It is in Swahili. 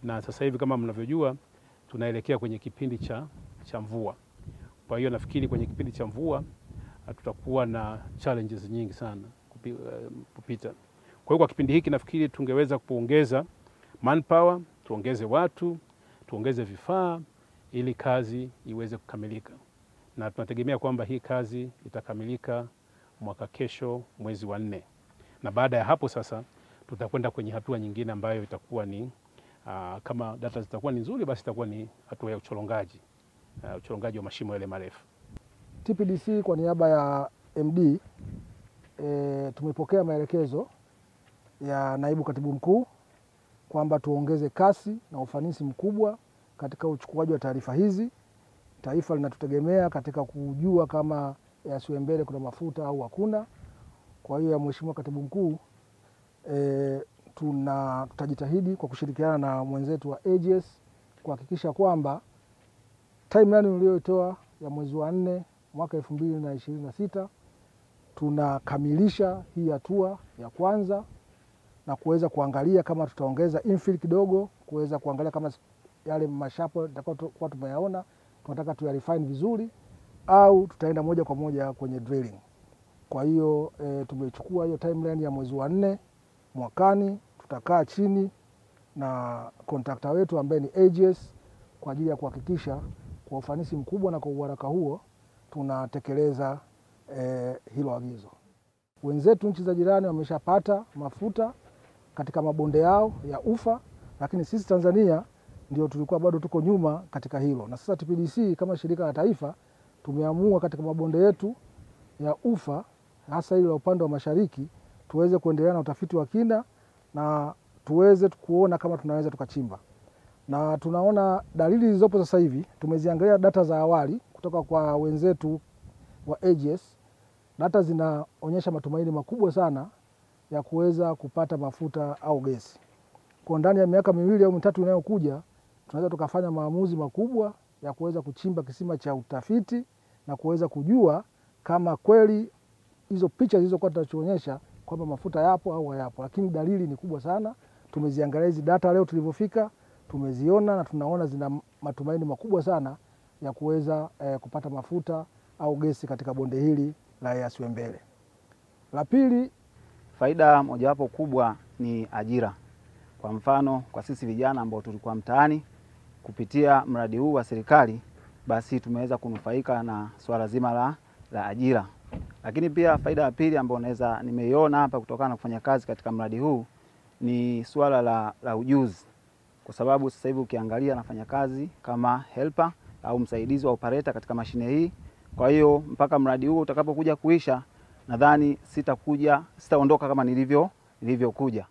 na sasa hivi kama mnavyojua tunaelekea kwenye kipindi cha mvua. Kwa hiyo nafikiri kwenye kipindi cha mvua tutakuwa na challenges nyingi sana kupita. Kwa hiyo kwa kipindi hiki nafikiri tungeweza kuongeza manpower, tuongeze watu, tuongeze vifaa ili kazi iweze kukamilika. Na tunategemea kwamba hii kazi itakamilika mwaka kesho mwezi wa 4. Na baada ya hapo sasa tutakwenda kwenye hatua nyingine ambayo itakuwa ni kama data zitakuwa ni nzuri, basi itakuwa ni hatua ya uchorongaji wa mashimo yale marefu. TPDC kwa niaba ya MD tumepokea maelekezo ya naibu katibu mkuu kwamba tuongeze kasi na ufanisi mkubwa katika uchukuaji wa taarifa hizi. Taifa linatutegemea katika kujua kama Yasiwembele kuna mafuta au hakuna. Kwa hiyo ya Mheshimiwa Katibu Mkuu tutajitahidi kwa kushirikiana na mwenzetu wa AGS kuhakikisha kwamba timeline uliyoitoa ya mwezi wa 4 mwaka 2026 tunakamilisha hii hatua ya kwanza na kuweza kuangalia kama tutaongeza infill kidogo, kuweza kuangalia kama yale mashapo tutakuwa tumeyaona tunataka tu refine vizuri au tutaenda moja kwa moja kwenye drilling. Kwa hiyo tumechukua hiyo timeline ya mwezi wa 4 mwakani. Tutakaa chini na contractor wetu ambaye ni AGS kwa ajili ya kuhakikisha kwa ufanisi mkubwa na kwa uharaka huo tunatekeleza hilo agizo. Wenzetu nchi za jirani wameshapata mafuta katika mabonde yao ya ufa, lakini sisi Tanzania ndio tulikuwa bado tuko nyuma katika hilo. Na sasa TPDC kama shirika la taifa tumeamua katika mabonde yetu ya ufa, hasa ile upande wa mashariki, tuweze kuendelea na utafiti wa kina na tuweze kuona kama tunaweza tukachimba. Na tunaona dalili zilizopo sasa hivi, tumeziangalia data za awali kutoka kwa wenzetu wa AGS. Data zinaonyesha matumaini makubwa sana ya kuweza kupata mafuta au gesi. Kwa ndani ya miaka 2 au 3 inayokuja, tunaweza tukafanya maamuzi makubwa ya kuweza kuchimba kisima cha utafiti na kuweza kujua kama kweli hizo picha zilizokuwa tunachoonyesha kwamba mafuta yapo au hayapo. Lakini dalili ni kubwa sana. Tumeziangalia hizi data leo tulivyofika, tumeziona na tunaona zina matumaini makubwa sana ya kuweza kupata mafuta au gesi katika bonde hili la Yasiwembele. La pili, faida mojawapo kubwa ni ajira. Kwa mfano kwa sisi vijana ambao tulikuwa mtaani kupitia mradi huu wa serikali, basi tumeweza kunufaika na swala zima la ajira. Lakini pia faida ya pili ambayo nimeiona hapa kutokana na kufanya kazi katika mradi huu ni swala la ujuzi. Kwa sababu sasa hivi ukiangalia nafanya kazi kama helper au msaidizi wa operator katika mashine hii. Kwa hiyo mpaka mradi huu utakapokuja kuisha, nadhani sitaondoka kama nilivyokuja.